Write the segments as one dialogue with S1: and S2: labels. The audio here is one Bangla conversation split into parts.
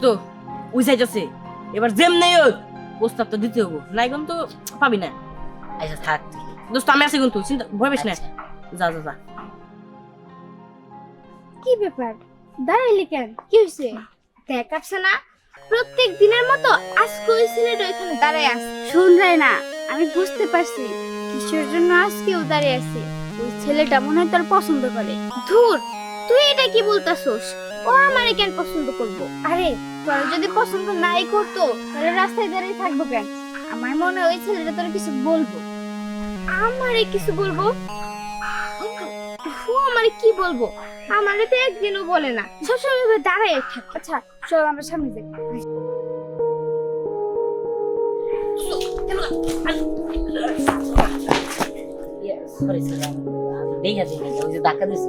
S1: দোস্ত ওই সাইজ আছে এবার জেম নেই প্রস্তাব তো দিতে হবো নাই কিন্তু পাবি না।
S2: আচ্ছা থাক তুই।
S1: দোস্ত আমি আছি কিন্তু চিন্তা ভয় পেস না। যা যা যা।
S3: কি ব্যাপার দাঁড়াইলি কেন? কি হয়েছে? দেখাচ্ছে না প্রত্যেক দিনের মতো আজকে ওই ছেলেটা ওইখানে দাঁড়ায় আছে। শুন না, আমি বুঝতে পারছি কিসের জন্য আজকেও দাঁড়িয়ে আছে। ওই ছেলেটা মনে হয় তোর পছন্দ করে। ধুর, তুই এটা কি বলতাছস? ও আমারে কেন পছন্দ করবো? আরে তোর যদি পছন্দ নাই করতো তাহলে রাস্তায় দাঁড়িয়ে থাকবো কেন? আমার মনে হয় ওই ছেলেটা তোর কিছু বলবো। আমারে কিছু বলবো? ও আমারে কি বলবো? আমারে তো একদিনও বলে না, সবসময় এভাবে দাঁড়ায় থাকে। আচ্ছা চল আমরা সামনে যাই।
S2: সরি সরি আমি দেখে দিই ওই যে ধাক্কা দিছি।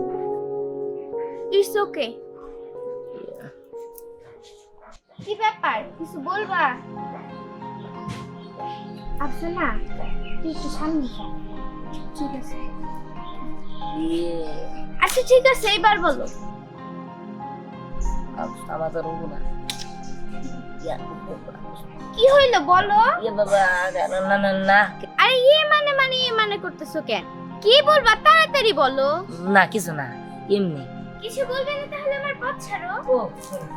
S3: It's okay. কি ব্যাপার, কিছু বলবা? আফসানা তুই একটু সামনে যা। ঠিক আছে আচ্ছা ঠিক আছে, এবার বলো।
S2: আমার তো রুবো না।
S3: কি হইলো বলো?
S2: বাবা না না না না
S3: আরে ইয়ে মানে করতেছো কেন? কি বলবা তাড়াতাড়ি বলো।
S2: না কিছু না এমনি।
S3: কিছু বলবে না তাহলে আমার পথ ছাড়ো।
S2: ও সরি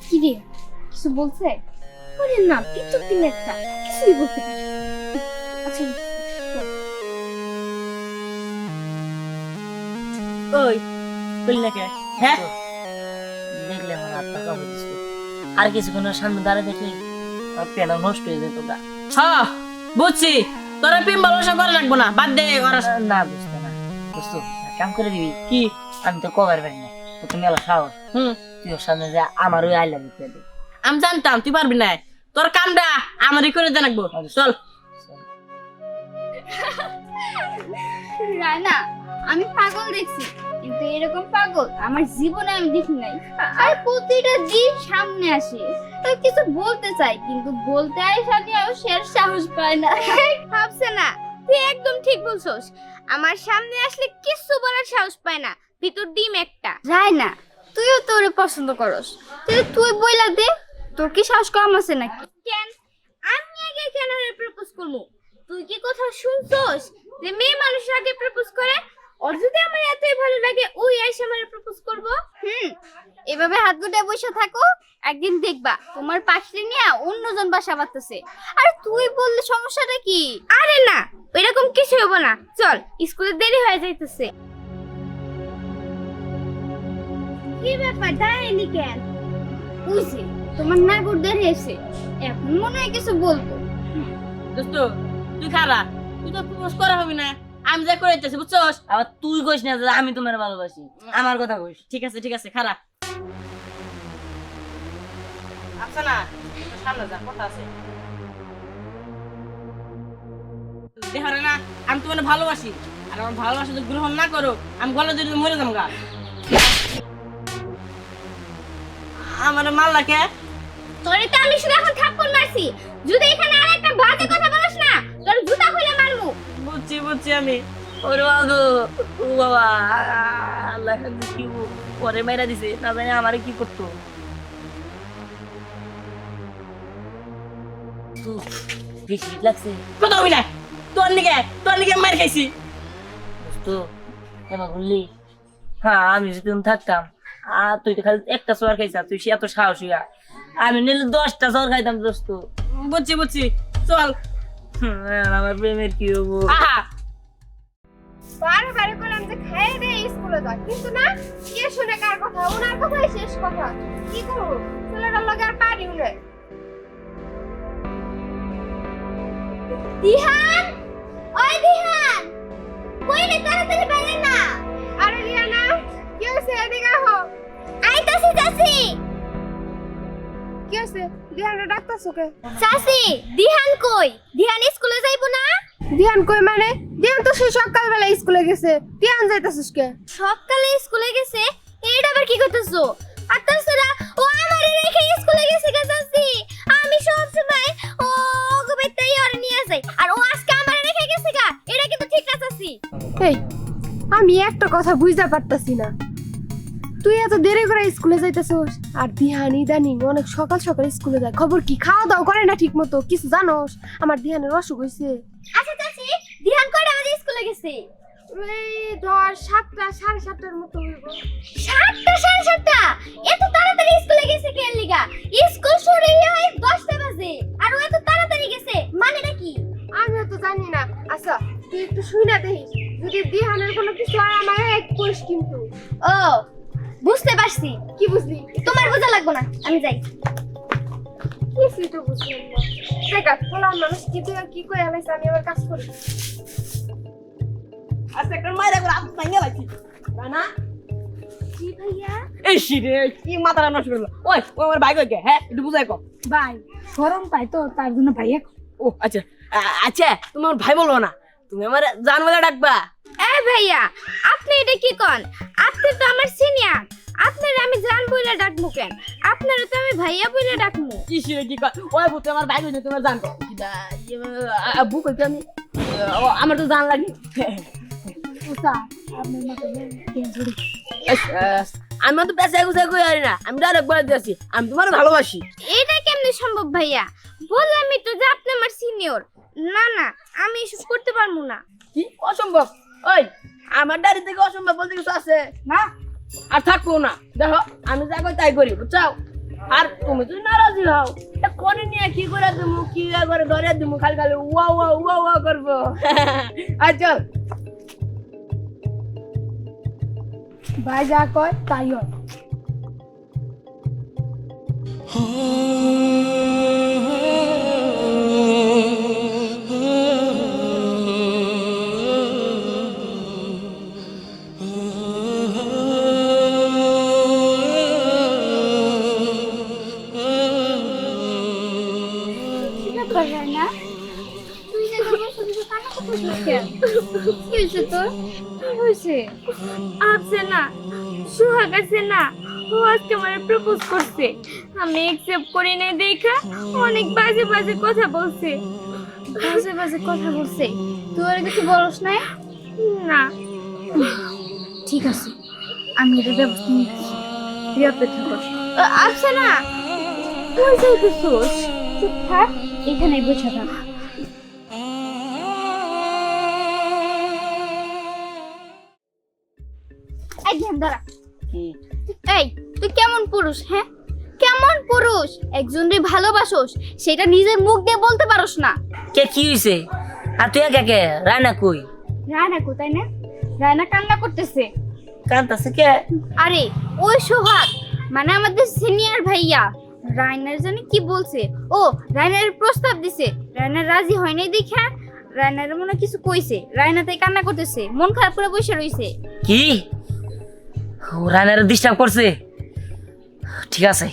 S3: কি রে, কিছু বলছে? আরে না, ভিতর দিন একটা কিছুই বলতে পারে। আচ্ছা
S1: ওই কইলি না কে? হ্যাঁ
S2: দেখলে আমার হাত পা কাঁপে দিচ্ছে। আর কিছুক্ষণের সামনে দাঁড়িয়ে দেখলে আমার পেনা নষ্ট হয়ে যেত গা।
S1: হ্যাঁ বুঝছি তোরা প্রেম ভালোবাসা করে রাখবো না, বাদ দে ওরা।
S2: না বুঝতে না বুঝতো কাম করে দিবি
S1: কি
S2: আমি তো কবার পারি না তো তুমি এলা সাহস
S1: হুম
S2: তুই ওর সামনে যে আমার ওই আইলাম দে।
S1: আমি জানতাম তুই পারবি না, তোর কামটা আমারই করে জানাকবো। চল
S3: রানা, আমি পাগল দেখছি কিন্তু এরকম পাগল আমার জীবনে আমি দেখি নাই। আর প্রতিটা দিন সামনে আসে তো কিছু বলতে চাই কিন্তু বলতে আইসা নিয়েও শের সাহস পায় না। ভাবছে না তুই একদম ঠিক বলছস, আমার সামনে আসলে কিছু বলার সাহস পায় না, ভিতর ডিম একটা। যায় না তুইও তোরে পছন্দ করস, তুই বইলা দে তোর কি সাহস কম আছে নাকি? কেন আমি আগে কেন প্রপোজ করবো? তুই কি কোথাও শুনছস যে মেয়ে মানুষ আগে প্রপোজ করে? ওর যদি আমার এতই ভালো লাগে ওই আইসা আমারে প্রপোজ করব? এভাবে হাত গুটায় বসে থাকো, একদিন দেখবা তোমার পাশে নিয়ে অন্যজন বাসা বাঁধতেছে। আর তুই বললে সমস্যাটা কি? আরে না এরকম কিছু হবো না, চল স্কুলে দেরি হয়ে যাইতেছে। কি ব্যাপার দাঁড়াইলি কেন? বুঝি তোমার নাগর দেরি এসে, এখন মনে হয় কিছু বলবো।
S1: দোস্ত তুই খারা, তুই তো প্রপোজ করা হবি না, আমি যা করে দিতেছি বুঝছস।
S2: আবার তুই কইস না যে আমি তোমার ভালোবাসি, আমার কথা কইস।
S1: ঠিক আছে খারা। আচ্ছা না সামনে যা, কথা আছে। দেখারে না আমি তোমার ভালোবাসি, আর আমার ভালোবাসা যদি গ্রহণ না করো আমি গলা ধরে মরে যাম গা। আমার মাল্লা কে?
S3: তোরে তো আমি শুধু এখন থাপ্পড় মারছি, যদি এখানে আর একটা বাজে কথা বলিস না তোর জুতা খুলে মারমু।
S1: বুঝছি আমি।
S2: ওরে বাবা ও বাবা আল্লাহ কি পরে মেরা দিছে না জানি আমারে কি করতো। বেশি লাগছে
S1: কথা হবি না, তোর নিকে মার খাইছি।
S2: তো এবার বললি হ্যাঁ আমি যদি থাকতাম আর তুই তো খালি একটা চোর খাইছা, তুই সে এত সাহসী আমি নিলে 10টা চোর খাইতাম দোস্ত।
S1: বুঝছি চল।
S2: আমার প্রেমের কি হবো?
S1: আহা
S3: বারবার বললাম যে খাইয়ে দে স্কুলে যা, কিন্তু না কে শুনে কার কথা? ওনার কথাই শেষ কথা। কি করব ছেলেটার লগে আর পারিও না। দিহান, ওই দিহান কইলে তাড়াতাড়ি বাইরে না। আরে রিয়ানা কি হইছে? এদিকে আহো। আইতাছি চাচি। কি হইছে? দিহানকে ডাকতাছো কে? চাচি দিহান কই? দিহান স্কুলে যাইবো না?
S4: ধ্যান কই মানে? ধ্যান তো সেই সকালবেলা স্কুলে গেছে, ধ্যান যাইতাছিস কে?
S3: সকালে স্কুলে গেছে? এইটা আবার কি করতেছো? আর তাছাড়া ও আমারে রেখে স্কুলে গেছে কে চাচি? আমি সব সময় ও গোবেতাই আর নিয়ে যাই, আর ও আজকে আমারে রেখে গেছে গা, এটা কিন্তু ঠিক না চাচি।
S4: এই আমি একটা কথা বুঝতে পারতাছি না, তুই এত দেরি করে স্কুলে যাইতেছস আর দিহান ইদানিং অনেক সকাল সকাল স্কুলে যায়, খবর কি? খাওয়া দাওয়া করে না ঠিক মতো, কিছু জানোস? আমার দিহানের অসুখ হয়েছে।
S3: আচ্ছা চাচি, ধ্যান করে আমাদের স্কুলে গেছে।
S4: এই ধর 7টা 7:30টার মতো হইব।
S3: 7টা 7:30? এত তাড়াতাড়ি স্কুলে গেছে কে লিগা? স্কুল শুরু হয় 10টা বাজে আর ও এত তাড়াতাড়ি গেছে, মানেটা কি?
S4: আমিও তো জানি না। আচ্ছা তুই একটু শুনে দেখিস, যদি দিহানের কোনো কিছু হয় আমার এক কোষ কিন্তু।
S3: ও বুঝতে পারছি।
S4: কি বুঝলি?
S3: তোমার বোঝা লাগবে না, আমি যাই।
S4: কিছুই তো বুঝলাম না। দেখা বললাম মানুষ কি তুই কি করে আলাইছে, আমি আবার কাজ করি।
S1: আচ্ছা একটা মাইরা করে আপ ভাঙা লাগছি না।
S3: জি ভাইয়া।
S1: এই শিরে কি মাথাটা নষ্ট করলো। ওই ও আমার ভাই কই গে? হ্যাঁ একটু বুঝাই কও।
S5: ভাই শরম পাই তো, তার জন্য ভাইয়া।
S1: ও আচ্ছা আচ্ছা তুমি আমার ভাই বলবো না, তুমি আমার জান বলে ডাকবা।
S3: এই ভাইয়া, আপনি এটা কি কোন? আপনি তো আমার সিনিয়র, আপনার আমি জান বইলা ডাকমু কেন? আপনার তো আমি ভাইয়া বইলা ডাকমু।
S1: কি শিরে কি কয়? ওই ভূত আমার ভাই কই তোমার জান কও। কিডা আব্বু কই আমি আমার তো জান লাগি।
S5: উসা আপনার মতো কেন ঝুড়ি।
S1: আমি তো পেশা গুছা কই আরি না, আমি ডাইরেক্ট বলে দিয়েছি আমি তোমার ভালোবাসি।
S3: এটা কেমনে সম্ভব ভাইয়া? বললামই তো যে আপনি আমার সিনিয়র। না না, আমি এসব করতে পারবো না।
S1: কি অসম্ভব? ওই আমার ডাড়ি থেকে অসম্ভব বলতে কিছু আছে
S5: না
S1: আর থাকবো না। দেখো আমি যা কই তাই করি, বুঝছো? আর তুমি যদি নারাজি হও কোনে নিয়ে কি করে দিমু, কি করে ধরে দিমু, খালি খালি ওয়া ওয়া ওয়া ওয়া করবো। আর চল
S5: ভাই যা কয় তাই হয়।
S3: কি ব্যাপার না? তুই যে তোমার সাথে কান্না করছিস কেন? কি হয়েছে তোর? কি হয়েছে? আছে না, সোহাগ আছে না, ও আজকে আমার প্রপোজ করছে। আমি একসেপ্ট করি নাই দেখা অনেক বাজে বাজে কথা বলছে। বাজে বাজে কথা বলছে? তুই ওর কিছু বলস না? না। ঠিক আছে, আমি এটা ব্যবস্থা নিচ্ছি। তুই অপেক্ষা কর। আচ্ছা না, তুই যাইতেছোস? চুপ থাক, এখানেই বসে থাক। এই ধ্যান ধরা।
S2: কি
S3: এই তুই কেমন পুরুষ? হ্যাঁ কেমন পুরুষ? একজনকে ভালোবাসোস, সেটা নিজের মুখ দিয়ে বলতে পারোস না।
S2: কে কি হইছে? আর তুই একা কে? রায়না কই?
S3: রায়না কোথায়? না রায়না কান্না করতেছে।
S2: কান্তাছে কে?
S3: আরে ওই সোহাগ, মানে আমাদের সিনিয়র ভাইয়া। রায়নার জানি কি বলছে। ও রায়নার প্রস্তাব দিছে, রায়না রাজি হয় নাই দেখা রায়নার মনে কিছু কইছে। রায়না তাই কান্না করতেছে, মন খারাপ করে বসে রইছে।
S2: কি ও রায়নারে ডিস্টার্ব করছে? ঠিক আছে,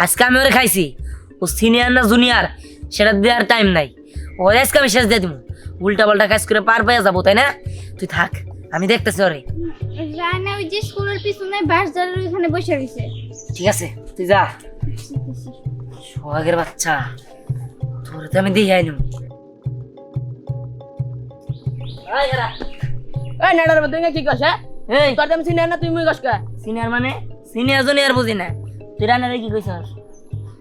S2: আজকে আমি ওরে খাইছি। ও সিনিয়র না জুনিয়র সেটা দেওয়ার টাইম নাই। ও আজকে আমি শেষ দিয়ে দিব। উল্টা পাল্টা কাজ করে পার পেয়ে যাবো, তাই না? তুই থাক, আমি দেখতেছি ওরে।
S3: রায়না ওই যে স্কুলের পিছনে বাসদারের ওখানে বসে রইছে।
S2: ঠিক আছে তুই যা। সোহাগের বাচ্চা, তোর তো আমি দিয়ে আইনু।
S1: এই নাড়ার মধ্যে কি কস? হ্যাঁ
S2: এই
S1: তোর আমি চিনি না, তুমি কস কা?
S2: সিনিয়র মানে সিনিয়র জুনিয়র বুঝি না। তুই রানারে কি কইছস?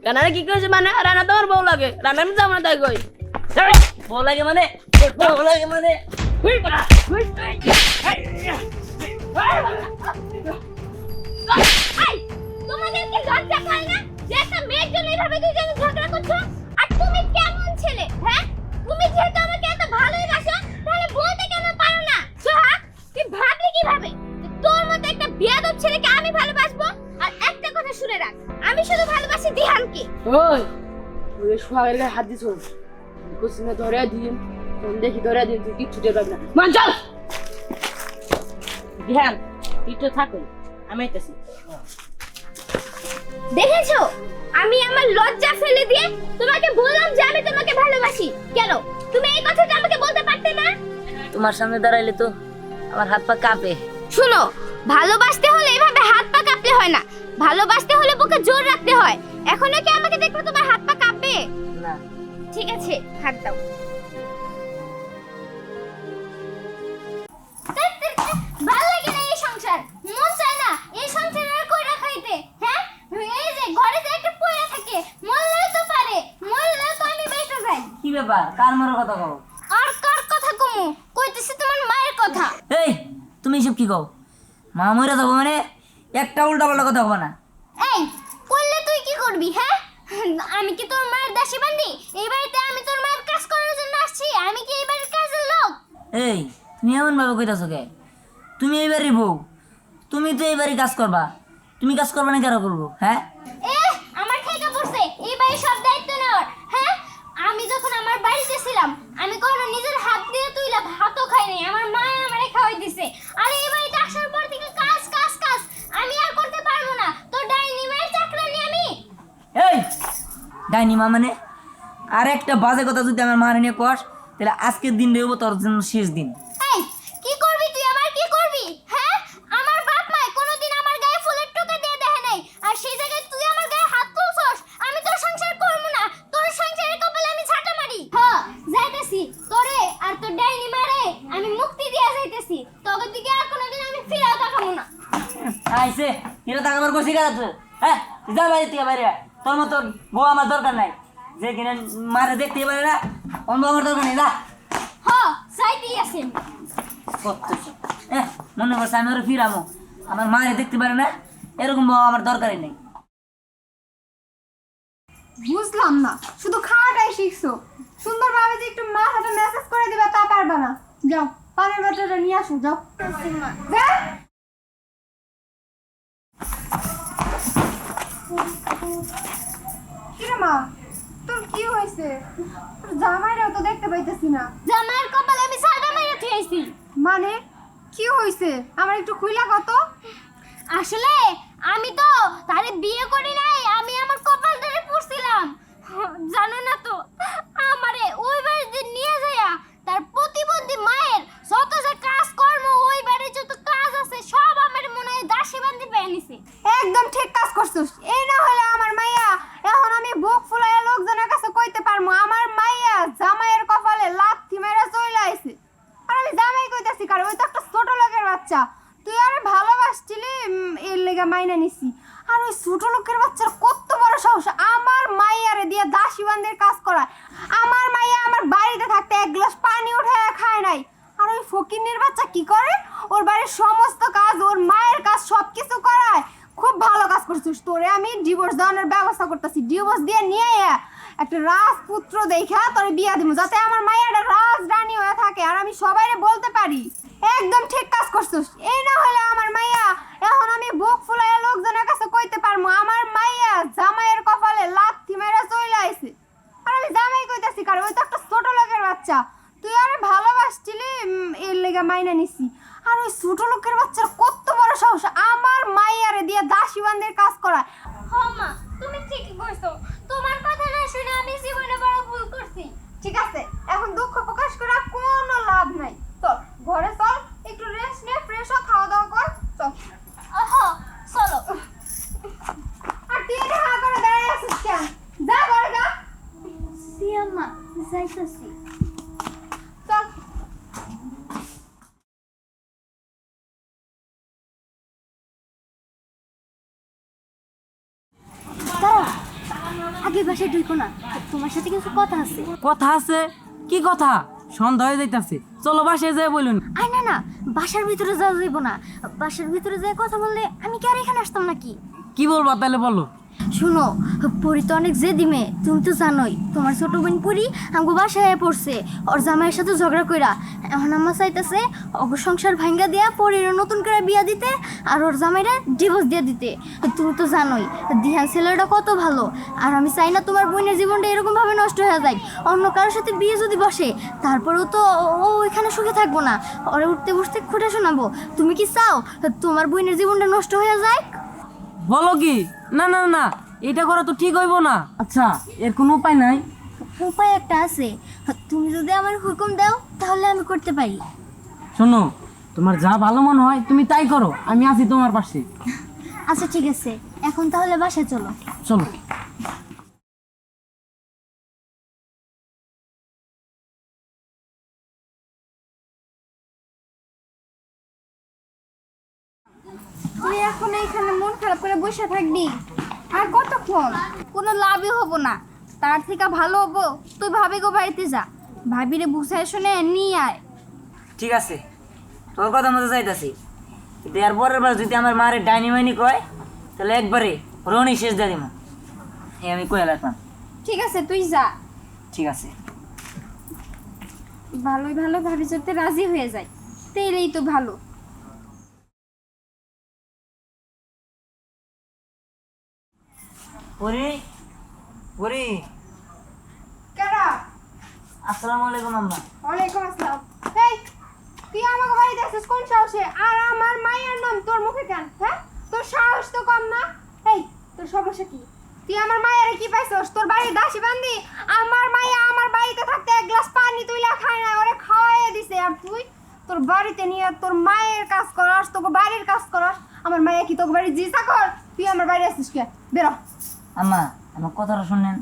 S1: রানারে কি কইছে মানে? রানা তোমার বউ লাগে, রানা আমি জামা তাই কই।
S2: বউ লাগে মানে? বউ লাগে মানে?
S3: এই তোমাদের কি লজ্জা হয় না যে একটা মেয়ের জন্য এইভাবে দুইজনে ঝগড়া করছো? আর তুমি কেমন ছেলে? হ্যাঁ তুমি যেহেতু আমাকে এত ভালোবাসো, তাহলে বলতে কেন পারো না? সোহাগ তুই ভাবলি কিভাবে যে তোর মতো একটা বেয়াদব ছেলেকে আমি ভালোবাসবো? আর একটা কথা শুনে রাখ, আমি শুধু ভালোবাসি দিহানকে।
S1: ওই তুই সোহাগের গায়ে হাত দিছ, কইছিস না ধরে দিন, কোন দেখি ধরে দিন, তুই কিচ্ছু টের পাবি না। মান চল ধ্যান, তুই তো থাকই, আমি আইতাছি।
S3: দেখেছো, আমি আমার লজ্জা ফেলে দিয়ে তোমাকে বললাম যে আমি তোমাকে ভালোবাসি। কেন তুমি এই কথাটা আমাকে বলতে পারতে না?
S2: তোমার সামনে দাঁড়াইলে তো আমার হাত পা কাঁপে।
S3: শুনো, ভালোবাসতে হলে এভাবে হাত পা কাঁপলে হয় না, ভালোবাসতে হলে বুকে জোর রাখতে হয়। এখনো কি আমাকে দেখলে তোমার হাত পা কাঁপবে?
S2: না
S3: ঠিক আছে, হাত দাও। ভালো লাগে না এই সংসার, মন চায় না এই সংসার
S2: ব্যাপার কার মারার কথা কও?
S3: আর কার কথা কমু? কইতেছি তোমার মায়ের কথা।
S2: এই তুমি এসব কি কও? মা মরে যাবো মানে একটা উল্টা পাল্টা কথা কও না।
S3: এই করলে তুই কি করবি? হ্যাঁ, আমি কি তোর মায়ের দাসী বান্দি? এই বাড়িতে আমি তোর মায়ের কাজ করার জন্য আসছি। আমি কি এই বাড়ির কাজের লোক?
S2: এই তুমি এমন ভাবে কইতাছো কে? তুমি এই বাড়ির বউ, তুমি তো এই বাড়ি কাজ করবা, তুমি কাজ করবা না কেন করবো? হ্যাঁ
S3: এ আমার ঠেকা পড়ছে এই বাড়ির সব দায়িত্ব নেওয়ার। হ্যাঁ, আমি যখন আমার বাড়িতে ছিলাম আমি কখনো নিজের হাত দিয়ে তুইলা ভাতও খাই নাই, আমার মা আমারে খাওয়াই দিছে। আর এই বাড়িতে আসার পর থেকে কাজ কাজ কাজ আমি আর করতে পারবো না। তোর ডাইনি মায়ের চাকরানি আমি।
S2: এই ডাইনি মা মানে? আর একটা বাজে কথা যদি আমার মারে নিয়ে কস তাহলে আজকের দিন দেবো তোর জন্য শেষ দিন।
S3: এই কি করবি তুই? আমার কি করবি? হ্যাঁ, আমার বাপ মা কোনোদিন আমার গায়ে ফুলের টোকা দিয়ে দেখে নাই, আর সেই জায়গায় তুই আমার গায়ে হাত তুলছস। আমি তোর সংসার করব না, তোর সংসারের কপালে আমি ছাটা মারি। হ্যাঁ যাইতেছি, তোরে আর তোর ডাইনি মারে আমি মুক্তি দিয়া যাইতেছি। তোকে দিকে আর কোনোদিন আমি ফিরেও তাকাবো না।
S2: আইসে এটা টাকা আমার কষি গেছে। হ্যাঁ যা বাইরে থেকে বাইরে, তোর মতো বউ আমার দরকার নাই, যে কিনা মারে দেখতে পারে না অন্য আমার দরকার নেই। যা
S3: হ্যাঁ যাইতেই আছি।
S2: মনে করছে আমি ওরা ফিরামো, আমার মারে দেখতে পারে না, এরকম বউ আমার দরকারই নেই।
S4: বুঝলাম না, শুধু খাওয়াটাই শিখছো। সুন্দরভাবে যে একটু মা হাতে মেসেজ করে দিবা তা পারবা না। যাও পানির বোতলটা নিয়ে আসো, যাও। যা। কিরে মা, তোর কি হয়েছে? তোর জামাইরাও তো দেখতে পাইতেছি না।
S3: জামাইয়ের কপালে আমি ছাটা মেরে থুইছি।
S4: মানে কি হয়েছে আমার একটু খুইলা কত?
S3: আসলে আমি তো তারে বিয়ে করি নাই, আমি আমার কপাল ধরে পড়ছিলাম। জানো না তো, আমারে ওই বাড়িতে নিয়ে যায়া তার প্রতিবন্ধী মায়ের যত যে কাজকর্ম, ওই বাড়ির যত কাজ আছে সব আমার মনে হয় দাসী বান্দি পেয়ে নিছে।
S4: একদম ঠিক কাজ করছিস। এই না হলে আমার মাইয়া এখন আমি বুক ফুলাইয়া লোকজনের কাছে কইতে পারবো আমার মাইয়া জামাইয়ের কপালে লাথি মেরে চলে আইছে। আর আমি জামাই কইতাছি কার, ওই তো একটা ছোট লোকের বাচ্চা। তুই আরে ভালোবাসছিলি, এর লেগে মাইনা নিছি। আর ওই ছোট লোকের বাচ্চার কত বড় সাহস আমার মাইয়ারে দিয়ে দাসী বান্দির কাজ করায়। আমার মাইয়া আমার বাড়িতে থাকতে এক গ্লাস পানি উঠায় খায় নাই। আর ওই ফকিন্নির বাচ্চা কি করে? ওর বাড়ির সমস্ত কাজ, ওর মায়ের কাজ সবকিছু করায়। খুব ভালো কাজ করছিস। তোরে আমি ডিভোর্স দেওয়ানোর ব্যবস্থা করতেছি। ডিভোর্স দিয়ে নিয়ে একটা রাজপুত্র দেখা তোরে বিয়া দিব, যাতে আমার মায়ের রাজরানী হয়ে থাকে আর আমি সবাইরে বলতে পারি। একদম ঠিক কাজ করছিস। এই না হলে আমার মাইয়া এখন আমি বুক ফুলাইয়া লোকজনের কাছে কইতে পারবো আমার মাইয়া জামাইয়ের কপালে লাথি মেরে চলে আইছে। আর আমি জামাই কইতাছি কার, ওই তো একটা ছোট লোকের বাচ্চা। তুই আরে ভালোবাসছিলি, এর লেগে মাইনা নিছি। আর ওই ছোট লোকের বাচ্চার কত বড় সাহস আমার মাইয়ারে দিয়ে দাসী বান্দির কাজ করায়।
S3: হ্যাঁ মা, তুমি ঠিকই কইছো। তোমার কথা না শুনে আমি জীবনে বড় ভুল করছি।
S4: ঠিক আছে, এখন দুঃখ প্রকাশ করা কোনো লাভ নাই। চল ঘরে চল, একটু রেস্ট নে, ফ্রেশ হ, খাওয়া দাওয়া কর। চল।
S3: চলো।
S4: আর তুই এটা হা করে দাঁড়িয়ে আছিস কেন? যা ঘরে যা।
S3: সিয়াম্মা যাইতাছি।
S4: চল।
S3: আগে বাসায় ঢুকো না, তোমার সাথে কিছু কথা আছে।
S6: কথা আছে? কি কথা? সন্ধ্যা হয়ে যাইতাছে, চলো বাসায় যাই বলুন।
S3: আই না না, বাসার ভিতরে যাওয়া যাইব না। বাসার ভিতরে যাই কথা বললে আমি কি আর এখানে আসতাম নাকি?
S6: কি বলবা তাহলে বলো।
S3: শুনো, পরি তো অনেক জেদি মেয়ে, তুমি তো জানোই। তোমার ছোট বোন পরি আমাকে বাসায় পড়ছে ওর জামাইয়ের সাথে ঝগড়া কইরা। এখন আমার চাইতেছে ওর সংসার ভাঙ্গা দিয়া পরির নতুন করে বিয়া দিতে আর ওর জামাইরা ডিভোর্স দিয়ে দিতে। তুমি তো জানোই দিহান ছেলেটা কত ভালো, আর আমি চাই না তোমার বোনের জীবনটা এরকম ভাবে নষ্ট হয়ে যায়। অন্য কারোর সাথে বিয়ে যদি বসে তারপরেও তো ও এখানে সুখে থাকবো না, ওরে উঠতে বসতে খুঁটে শোনাবো। তুমি কি চাও তোমার বোনের জীবনটা নষ্ট হয়ে যায়?
S6: বলো কি? না না না, এটা করা তো ঠিক হইব না। আচ্ছা, এর কোনো উপায় নাই?
S3: উপায় একটা আছে, তুমি যদি আমার হুকুম দাও তাহলে আমি করতে পারি।
S6: শোনো, তোমার যা ভালো মনে হয় তুমি তাই করো, আমি আছি তোমার পাশে।
S3: আচ্ছা ঠিক আছে, এখন তাহলে বাসায় চলো।
S6: চলো।
S4: তুই এখন এইখানে মন খারাপ করে বসে থাকবি আর কতক্ষণ?
S3: কোনো লাভই হবো না। তার থেকে ভালো হবো তুই ভাবি গো বাড়িতে যা, ভাবিরে বুঝায় শুনে নিয়ে আয়।
S2: ঠিক আছে, তোর কথা মতো যাইতাছি, কিন্তু এর পরের বার যদি আমার মারে ডাইনি মাইনি কয় তাহলে একবারে রনি শেষ দিয়ে দিব। আমি কয়ে রাখলাম।
S3: ঠিক আছে তুই যা।
S2: ঠিক আছে।
S3: ভালোই ভালো ভাবি যাতে রাজি হয়ে যায়, তাইলেই তো ভালো।
S2: পরি পরি,
S4: কেডা?
S2: আসসালামু আলাইকুম আম্মা।
S4: ওয়ালাইকুম আসসালাম। এই তুই আমাকে বাড়িতে আসছিস কোন সাহসে? আর আমার মায়ের নাম তোর মুখে কেন? হ্যাঁ, তোর সাহস তো কম না। এই তোর সমস্যা কি? তুই আমার মায়ের কি পাইছস? তোর বাড়ির দাসী বান্দি? আমার মাইয়া আমার বাড়িতে থাকতে এক গ্লাস পানি তুইলা খায় না, ওরে খাওয়াইয়া দিছে। আর তুই তোর বাড়িতে নিয়ে তোর মায়ের কাজ করাস, তোকে বাড়ির কাজ করাস। আমার মাইয়া কি তোকে বাড়ির জিসা কর? তুই আমার বাড়ি আসছিস কে? বেরো।
S2: আম্মা, আমার কথাটা শুনেন।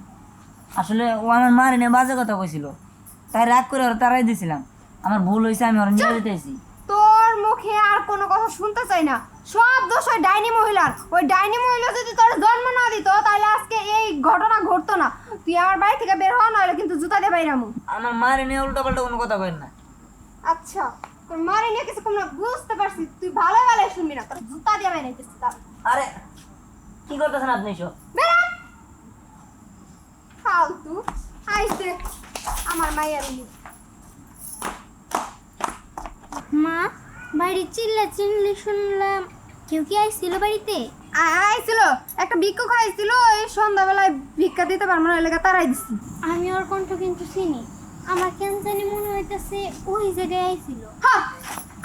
S2: আসলে ও আমার মারে নিয়ে বাজে কথা কইছিল, তাই রাগ করে ওরা তারাই দিছিলাম। আমার ভুল হয়েছে, আমি ওরা নিয়ে যেতেছি।
S4: তোর মুখে আর কোনো কথা শুনতে চাই না। সব দোষ ওই ডাইনি মহিলার। ওই ডাইনি মহিলা যদি তোর জন্ম না দিত তাহলে আজকে এই ঘটনা ঘটতো না। তুই আমার বাড়ি থেকে বের হওয়া নইলে কিন্তু জুতা দিয়ে বাইরামু।
S2: আমার মারে নিয়ে উল্টো পাল্টা কোনো কথা কইন না।
S4: আচ্ছা, তোর মারে নিয়ে কিছু কম না, বুঝতে পারছি। তুই ভালো ভালো শুনবি না, তোর জুতা দিয়ে বাইরাইতেছিস।
S2: আরে কি করতেছেন আপনি সব?
S4: বেরা ফালতু আইছে আমার মায়ের নিয়ে।
S3: মা, বাড়ি চিল্লি শুনলাম, কেউ কি আইছিল বাড়িতে?
S4: আইছিল একটা ভিক্ষুক আইছিল, এই সন্ধ্যাবেলায় ভিক্ষা দিতে পারবো না এলাকা তারাই দিছি।
S3: আমি ওর কণ্ঠ কিন্তু চিনি, আমার কেন জানি মনে হইতেছে ওই জায়গায় আইছিল।
S4: হ্যাঁ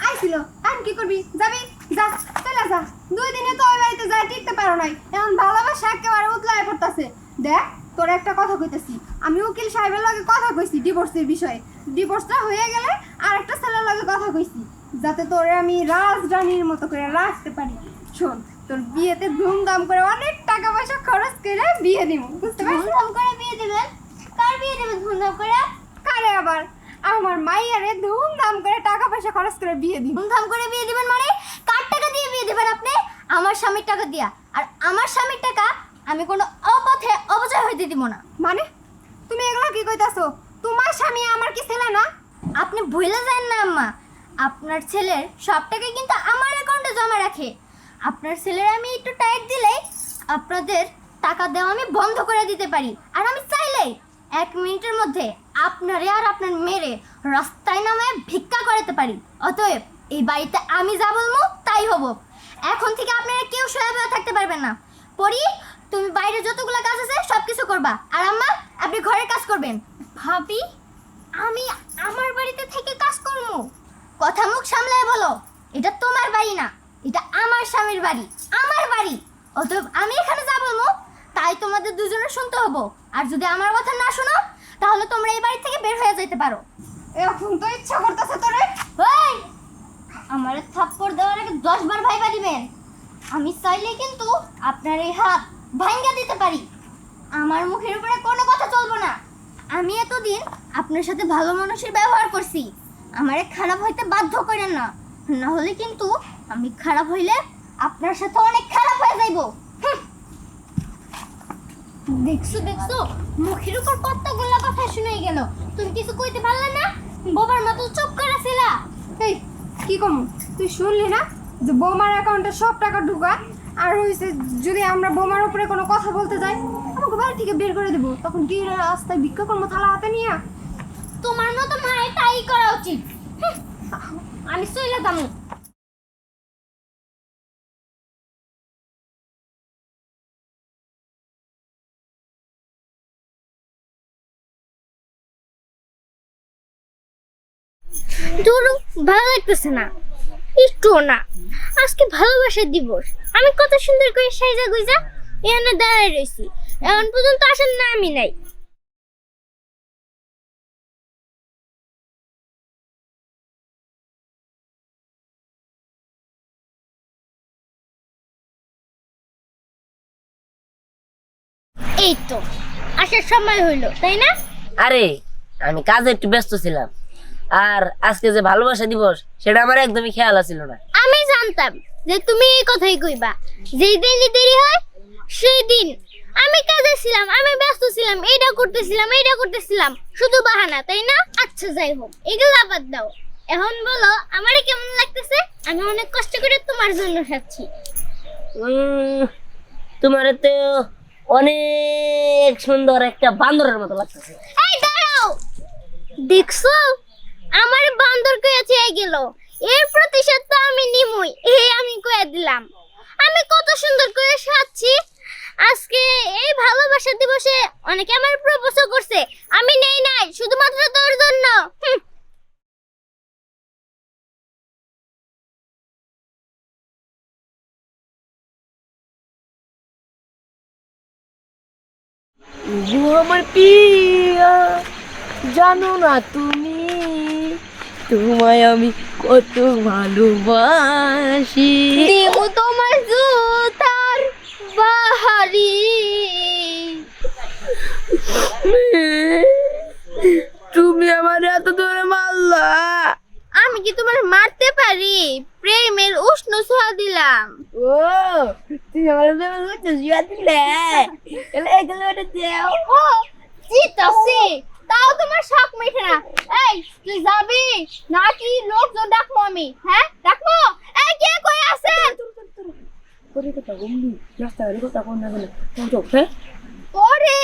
S4: আইছিল। আর কি করবি? যাবি যা, চলে যা। 2 দিনে তো ওই বাড়িতে যাই টিকতে পারো নাই, এখন ভালোবাসা একেবারে উতলায় পড়তাছে। দেখ তোর একটা কথা কইতেছি, আমি উকিল সাহেবের লগে কথা কইছি ডিভোর্সের বিষয়ে। ডিভোর্সটা হয়ে গেলে আর একটা ছেলের লগে কথা কইছি, যাতে তোরে আমি রাজরানীর মতো করে রাখতে পারি। শোন, তোর বিয়েতে ধুমধাম করে অনেক টাকা পয়সা খরচ করে বিয়ে দিব, বুঝতে পারছিস?
S3: ধুমধাম করে বিয়ে দিবেন? কার বিয়ে দিবেন ধুমধাম করে?
S4: কারে আবার আমার মাইয়ারে ধুমধাম করে টাকা পয়সা খরচ করে বিয়ে দিব।
S3: ধুমধাম করে বিয়ে দিবেন মানে কার টাকা দিয়ে বিয়ে দিবেন আপনি? আমার স্বামীর টাকা দিয়া। আর আমার স্বামীর টাকা আমি কোনো অপথে অপচয় হইতে দিব না।
S4: মানে তুমি এগুলো কি কইতাছো? তোমার স্বামী আমার কি ছেলে না?
S3: আপনি ভুলে যান না আম্মা, আপনার ছেলের সব টাকা কিন্তু আমার অ্যাকাউন্টে জমা রাখে। আপনার ছেলের আমি একটু টাইট দিলেই আপনাদের টাকা দেওয়া আমি বন্ধ করে দিতে পারি। আর আমি চাইলেই 1 মিনিটের মধ্যে আপনারে আর আপনার মেয়েরে রাস্তায় নামে ভিক্ষা করাতে পারি। অতএব এই বাড়িতে আমি যা বলবো তাই হবো। এখন থেকে আপনারা কেউ সহায়তা থাকতে পারবেন না। পরি, তুমি বাইরে যতগুলো কাজ আছে সব কিছু করবা, আর আম্মা আপনি ঘরের কাজ করবেন। ভাবি, আমি আমার বাড়িতে থেকে কাজ করব? কথা মুখ সামলায় বলো, এটা তোমার বাড়ি না, এটা আমার স্বামীর বাড়ি, আমার বাড়ি। অতএব আমি এখানে যা বলবো তাই তোমাদের দুজনের শুনতে হবো। আর যদি আমার কথা না শোনো তাহলে তোমরা এই বাড়ি থেকে বের হয়ে যেতে পারো।
S4: এখন তো ইচ্ছা করতেছে তোরে।
S3: ওই, আমার থাপ্পড় দেওয়ার আগে 10 বার ভাইবা দিবেন। আমি চাইলে কিন্তু আপনার এই হাত ভাঙা দিতে পারি। আমার মুখের উপরে কোনো কথা চলবে না। আমি এতদিন আপনার সাথে ভালো মানুষের ব্যবহার করছি, আমারে খারাপ হইতে বাধ্য করেন না, না হলে কিন্তু আমি খারাপ হইলে আপনার সাথে অনেক খারাপ হয়ে যাইব। দেখছো দেখছো, মুখের উপর কতগুলো কথা শুনে গেল, তুমি কিছু কইতে পারলে না? বাবার মতো চুপ করে ছিলা।
S4: এই কি কম, তুই শুনলি না যে বৌমার অ্যাকাউন্টে সব টাকা ঢুকায়? আর হইছে যদি আমরা বৌমার উপরে কোনো কথা বলতে যাই আমাকে বাড়ি থেকে বের করে দেবো। তখন কি রাস্তায় ভিক্ষা করবো থালা হাতে নিয়ে?
S3: তোমার মতো মায়ের তাই করা উচিত। আমি চলে যাবো।
S7: দূর, ভালো লাগতেছে না, একটুও না। আজকে ভালোবাসার দিবস, আমি কত সুন্দর করে সাইজা গুইজা এখানে দাঁড়ায় রয়েছি, এখন পর্যন্ত আসার নামই নাই। এই তো আসার সময় হইলো, তাই না?
S2: আরে আমি কাজে একটু ব্যস্ত ছিলাম, আর আজকে যে ভালোবাসা দিবস সেটা আমার একদমই খেয়াল ছিল না।
S7: আমি জানতাম যে তুমি এই কথাই কইবা। যেই দিনই দেরি হয় সেই দিন আমি কাজে ছিলাম, আমি ব্যস্ত ছিলাম, এইটা করতেছিলাম, শুধু বাহানা, তাই না? আচ্ছা যাই হোক, এগুলো বাদ দাও। এখন বলো আমারে কেমন লাগতেছে? আমি অনেক কষ্ট করে তোমার জন্য খাচ্ছি।
S2: তোমার তো অনেক সুন্দর একটা বান্দরের মতো লাগতেছে।
S7: এই দাঁড়াও, দেখছো আমার বান্দর কইয়া চেয়ে গেল, এর প্রতিশোধ তো আমি নিমই। এই আমি কইয়া দিলাম, আমি কত সুন্দর করে সাজছি। আজকে এই ভালোবাসা দিবসে অনেকে আমার প্রপোজও করছে, আমি নেই নাই শুধুমাত্র তোর জন্য।
S1: ও আমার প্রিয়া, জানো না তুমি, তোমায় আমি কত ভালোবাসি।
S7: দিমু তোমার জুতার বাহারি।
S1: তুমি আমার এত ধরে মারলা।
S7: আমি কি তোমার মারতে পারি? প্রেমের উষ্ণ ছোঁয়া দিলাম।
S1: ও তুমি আমার জিয়া দিলে, এলে এগুলো ওটা দেও।
S7: ও জিতাছি, তাও তোমার শখ মেটে না। এই তুই যাবি নাকি লোকজন ডাকবো আমি? হ্যাঁ ডাকবো? এই কে কই আছেন?
S1: পরে কথা বললি, রাস্তায় কথা কোন না বলে চোখ। হ্যাঁ
S7: পরে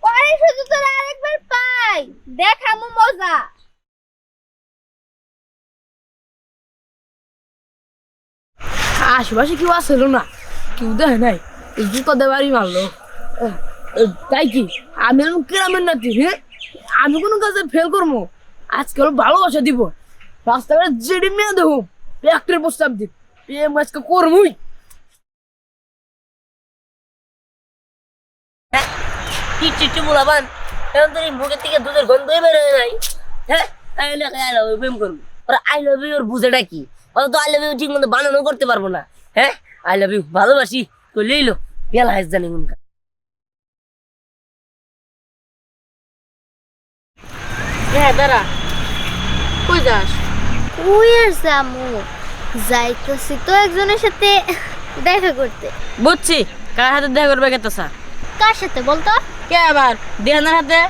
S7: পরে শুধু তোর আরেকবার পাই, দেখামু মজা।
S1: আশেপাশে কেউ আসলো না, কেউ দেখে নাই, জুতো দেবারই মারলো। তাই কি আমি গ্রামের নাতি? হ্যাঁ আমি কোনো কাজে ফেল করবো? আজকাল ভালোবাসা দিব, রাস্তাঘাটে যেটি মেয়ে দেবো একটা প্রস্তাব দিব, প্রেম আজকে করবই।
S2: কি চিঠি বলাবান, এখন তোর এই মুখের থেকে দুধের গন্ধই বের হয় নাই। হ্যাঁ আই লাভ ইউ প্রেম করবো, ওরা আই লাভ ইউ ওর বুঝেটা কি? ওরা তো আই লাভ ইউ ঠিক মতো বানানো করতে পারবো না। হ্যাঁ আই লাভ ইউ ভালোবাসি তো লইলো, বেলা হাস জানি কোনটা।
S1: হ্যাঁ দাঁড়া, কই যাস?
S7: ওই আর জামু, যাইতেছি তো একজনের সাথে দেখা করতে।
S6: বুঝছি, কার হাতে দেখা করবে গেতেছা?
S7: কার সাথে বলতো?
S6: কে আবার? দিহানের হাতে।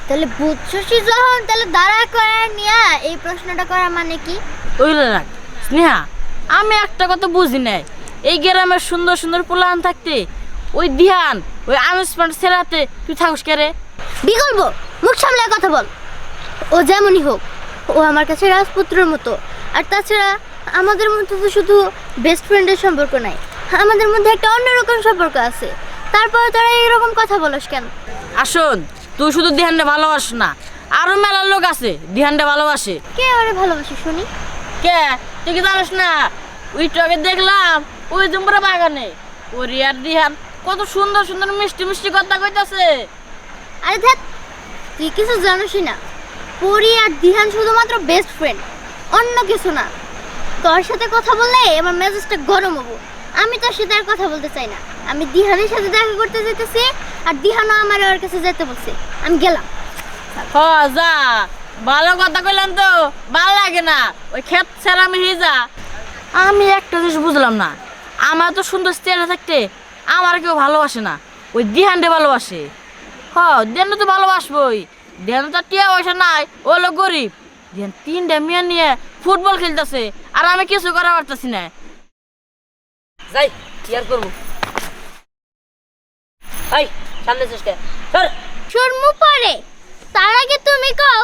S7: তাহলে বুঝছসই যখন, তাহলে দাঁড়া করে নিয়া এই প্রশ্নটা করা মানে কি?
S6: ওইলে রাখ স্নেহা, আমি একটা কথা বুঝি নাই, এই গ্রামের সুন্দর সুন্দর পোলাহান থাকতে ওই দিহান ওই আমিষমেন্ট ছেড়াতে তুই থাকুস কে রে?
S7: বিকল্প, মুখ সামলে কথা বল। ও যেমনই হোক, ও আমার কাছে রাজপুত্রের মতো। আর তাছাড়া আমাদের মধ্যে তো শুধু বেস্ট ফ্রেন্ডের সম্পর্ক নাই, আমাদের মধ্যে একটা অন্যরকম সম্পর্ক আছে। তারপরে তোরা এরকম কথা বলস কেন?
S6: আসুন, তুই শুধু দিহানটা ভালোবাস না, আরো মেলা লোক আছে দিহানটা ভালোবাসে।
S7: কে ওরে ভালোবাসে শুনি?
S6: কে? তুই কি জানিস না? ওই টকে দেখলাম ওই জুমরা বাগানে ওরি আর দিহান কত সুন্দর সুন্দর মিষ্টি মিষ্টি কথা কইতাছে।
S7: আরে ধ্যাত, তুই কিছু জানিসই না। পরি আর দিহান শুধুমাত্র বেস্ট ফ্রেন্ড, অন্য কিছু না। তোর সাথে কথা বললে আমার মেজাজটা গরম হবো। আমি তোর সাথে আর কথা বলতে চাই না। আমি দিহানের সাথে দেখা করতে যেতেছি, আর দিহানও আমার ওর কাছে যেতে বলছে। আমি গেলাম।
S6: হ যা, ভালো কথা কইলাম তো ভালো লাগে না, ওই ক্ষেত ছাড়া আমি যা। আমি একটা জিনিস বুঝলাম না, আমার তো সুন্দর চেহারা থাকতে আমার কেউ ভালোবাসে না, ওই দিহানটা ভালোবাসে। হ দিহান তো ভালোবাসবই, দিহান তো টিয়া পয়সা নাই, ও হলো গরিব। দিহান 3টা মেয়ে নিয়ে ফুটবল খেলতেছে আর আমি কিছু করা পারতেছি না।
S2: যাই কি আর করবো? এই সামনে চেষ্টা সর।
S7: শর্মু পরে, তার আগে তুমি কও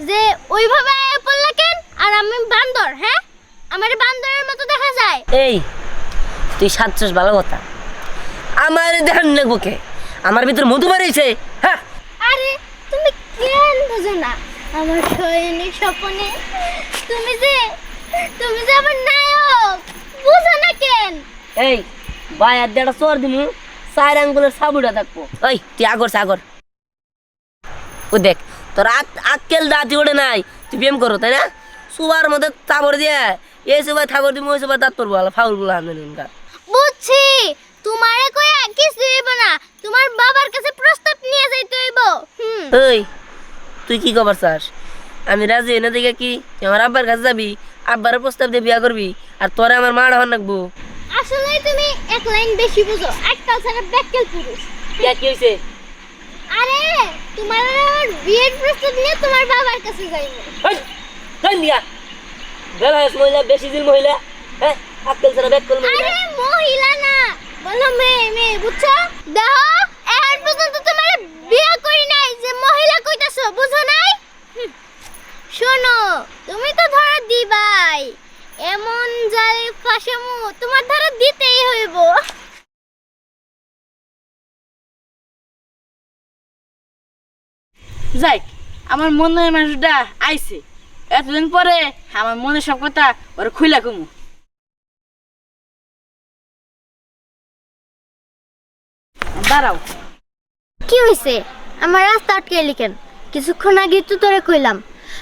S7: যে ওইভাবে আয়া পড়লা কেন? আর আমি বান্দর? হ্যাঁ, আমার বান্দরের মতো দেখা যায়?
S2: এই তুই সাজছস ভালো কথা, আমার ধ্যান লাগবো কে? আমার ভিতর মধু বাড়িয়েছে। হ্যাঁ
S7: আরে তুমি কেন বুঝো না আমার শয়নে স্বপ্নে তুমি যে আমার নায়ক, বুঝো না কেন?
S2: এই ভাই আর দেড়া চোর দিমু, 4 আঙ্গুলের সাবুটা থাকবো। ওই তুই আগর ও দেখ তোর আক্কেল দাঁতি ওঠে নাই, তুই প্রেম করো তাই না? সুবার মধ্যে চাবর দিয়ে এই সবাই থাবর দিমু, ওই সবাই দাঁত পড়বো ফাউল গুলো আনবেন।
S7: বুঝছি, তোমারে কইয়া কিছু হইব না, তোমার বাবার কাছে প্রস্তাব নিয়ে যাইতে হইব।
S2: ওই তুই কি খবর চাস? আমি রাজি এনে দেখে কি তুই আমার আব্বার কাছে যাবি, আব্বারের প্রস্তাব দিয়ে বিয়া করবি, আর তোরে আমার মার হন রাখবো।
S7: আসলে তুমি এক লাইন বেশি বুঝো। আক্কাল ছাড়া ব্যাককেল পুরুষ।
S2: কি হয়েছে?
S7: আরে তোমার আর আমার বিয়ের প্রস্তাব নিয়ে তোমার বাবার কাছে যাইবো।
S2: মহিলা বেশি দিন মহিলা, হ্যাঁ আক্কেল ছাড়া ব্যাককেল মহিলা।
S7: আরে মহিলা না, বলো মেয়ে, বুঝছো? দেখো এখন পর্যন্ত তোমার বিয়ে করি নাই যে মহিলা কইতাছো, বুঝো নাই? শোনো, তুমি তো ধরা দিবাই, এমন জাল ফাঁসামু তোমার ধরা দিতেই হইব।
S6: যাই, আমার মনের মানুষটা আইছে, এতদিন পরে আমার মনের সব কথা ওরা খুইলা কমু। দাঁড়াও,
S7: কি হইছে? আমার রাস্তা আটকে লিখেন, কিছুক্ষণ আগে তো তোরে কইলাম,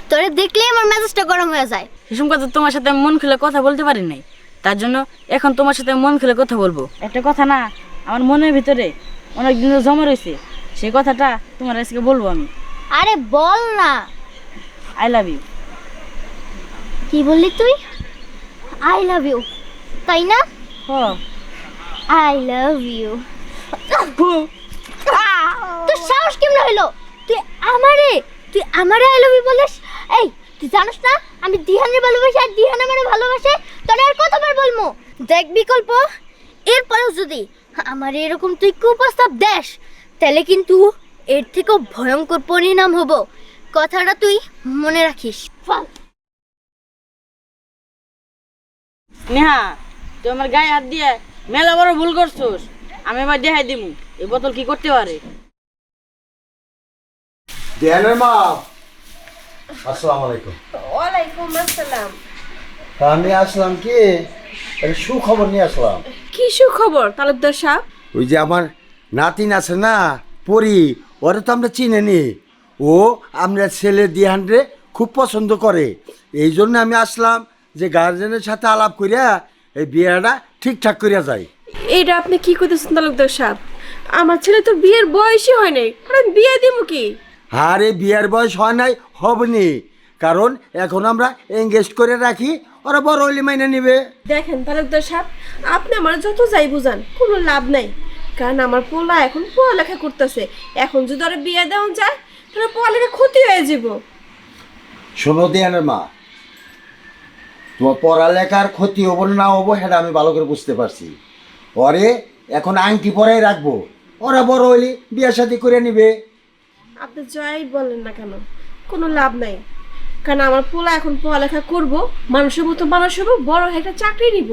S7: তোরে দেখলেই আমার মেজাজটা গরম হয়ে যায়।
S6: সেসব কথা তোমার সাথে আমি মন খুলে কথা বলতে পারি নাই, তার জন্য এখন তোমার সাথে মন খুলে কথা বলবো। একটা কথা না, আমার মনের ভিতরে অনেক দিন জমা রয়েছে, সেই কথাটা তোমার আজকে বলবো আমি।
S7: আরে বল না।
S6: I love you.
S7: কি বললি তুই? আই লাভ ইউ, তাই না?
S6: হ।
S7: I love you. তোর সাহস কেমন হলো? তুই আমারে আই লাভ ইউ বলিস? এই তুই জানিস না আমি দিহানের ভালোবাসি আর দিহান আমারে ভালোবাসে? তোর আর কতবার বলবো? দেখ বিকল্প, এরপরেও যদি আমার এরকম তুই কুপ্রস্তাব দেস, তাহলে কিন্তু এর থেকেও ভয়ঙ্কর পরিণাম হবো, কথাটা তুই মনে রাখিস।
S6: নেহা, তুই আমার গায়ে হাত দিয়ে মেলা বড় ভুল করছোস। আমি এবার দেখাই দিমু এই বোতল কি করতে পারে।
S8: দেয়ানের মা, আসসালামু আলাইকুম।
S1: ওয়ালাইকুম আসসালাম।
S8: তা আমি আসলাম কি একটা সুখবর নিয়ে আসলাম।
S1: কি সুখবর তালুকদার সাহেব?
S8: ওই যে আমার নাতিন আছে না পরি, ওরা তো আমরা চিনি নি, ও আমরা ছেলে দিহানরে খুব পছন্দ করে, এই জন্য আমি আসলাম যে গার্জেনের সাথে আলাপ করিয়া এই বিয়েটা ঠিকঠাক করিয়া যায়।
S1: এইটা আপনি কি করতেছেন তালুকদার সাহেব? আমার ছেলে তো বিয়ের বয়সই হয় নাই, আর আমি বিয়ে দিব কি?
S8: আরে বিয়ের বয়স হয় নাই, হবনি, কারণ এখন আমরা এঙ্গেজ করে রাখি, ওরা বড় হইলে মাইনে নিবে।
S1: দেখেন তালুকদার সাহেব, আপনি আমার যত যাই বুঝান কোনো লাভ নাই, কারণ আমার পোলা এখন পড়ালেখা করতেছে, এখন যদি ওরা বিয়ে দেওয়া যায় তাহলে পড়ালেখা ক্ষতি হয়ে যাব।
S8: শোনো দিয়ানের মা, তোমার পড়ালেখার ক্ষতি হবো না হবো সেটা আমি ভালো করে বুঝতে পারছি, ওরে এখন আংটি পরাই রাখবো, ওরা বড় হইলে বিয়ে শাদী করে নিবে।
S1: আপনি যাই বলেন না কেন কোনো লাভ নাই, কারণ আমার পোলা এখন পড়ালেখা করব, মানুষের মতো মানুষ হবো, বড় একটা চাকরি নিব।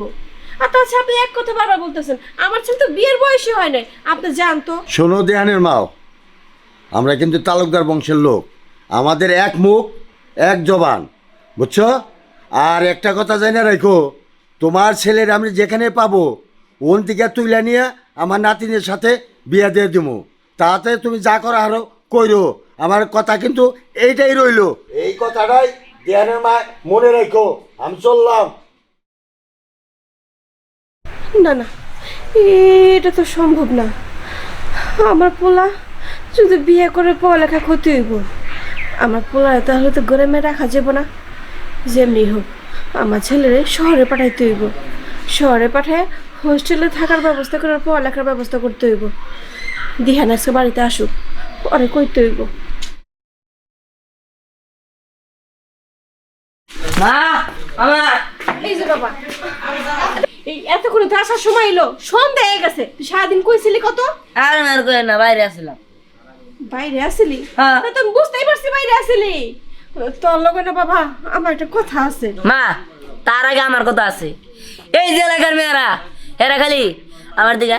S1: আর তাছাড়া আপনি এক কথা বারবার বলতেছেন আমার ছেলে তো বিয়ের বয়সই হয় নাই, আপনি জান তো।
S8: শোনো দেয়ানের মাও, আমরা কিন্তু তালুকদার বংশের লোক, আমাদের এক মুখ এক জবান, বুঝছো? আর একটা কথা জানা রাখো, তোমার ছেলের আমি যেখানে পাবো ওন থেকে তুলে নিয়ে আমার নাতিনের সাথে বিয়ে দিয়ে দেবো, তাতে তুমি যা করো আরো কইরো, আমার কথা কিন্তু এইটাই রইলো, এই কথাটাই দেয়ানের মা মনে রাখো। আমি চললাম।
S1: না না, এটা তো সম্ভব না, আমার পোলা যদি বিয়ে করে পড়ালেখা ক্ষতি হইব, আমার পোলা তাহলে তো গরমে রাখা যাব না। যেমনি হোক আমার ছেলেরে শহরে পাঠাইতে হইব, শহরে পাঠায় হোস্টেলে থাকার ব্যবস্থা করে পড়ালেখার ব্যবস্থা করতে হইব। দিহান আজকে বাড়িতে আসুক, পরে কইতে হইব।
S2: মা, মামা,
S1: এই যে বাবা, এই এতক্ষণ তো আসার সময় এলো, সন্ধ্যা হয়ে গেছে, তুই সারাদিন কইছিলি কত?
S2: আর না আর কই না, বাইরে আসলাম।
S1: বাইরে আসিলি?
S2: হ্যাঁ।
S1: তা তো আমি বুঝতেই পারছি বাইরে আসিলি। তোর লগে না বাবা আমার একটা কথা আছে।
S2: মা, তার আগে আমার কথা আছে। এই যে এলাকার মেয়েরা, এরা খালি আমার দিকে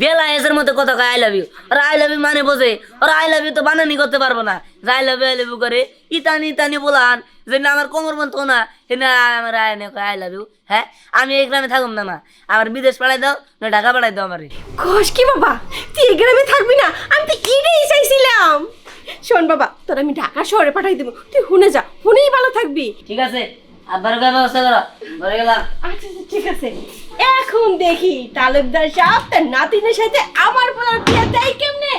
S2: বেলা এসের মতো কথা কয় আই লাভ ইউ, ওরা আই লাভ ইউ মানে বোঝে, ওরা আই লাভ ইউ তো বানানি করতে পারবো না, আই লাভ ইউ করে ইতানি ইতানি বলান যে না আমার কোমর বন্ধ না, হে না আমার আই লাভ ইউ। হ্যাঁ, আমি এই গ্রামে থাকুম না মা, আমার বিদেশ পাঠাই দাও না ঢাকা পাঠাই দাও আমারে।
S1: কস কি বাবা, তুই এই গ্রামে থাকবি না? আমি তো এটাই চাইছিলাম। শোন বাবা, তোর আমি ঢাকা শহরে পাঠাই দেবো, তুই হুনে যা, হুনেই ভালো থাকবি।
S2: ঠিক আছে, আব্বার ব্যবস্থা করো, ধরে গেলাম।
S1: আচ্ছা আচ্ছা ঠিক আছে। এখন দেখি তালুকদার সাহেব তার নাতিনের সাথে আমার পোলার বিয়ে দেয় কেমনে।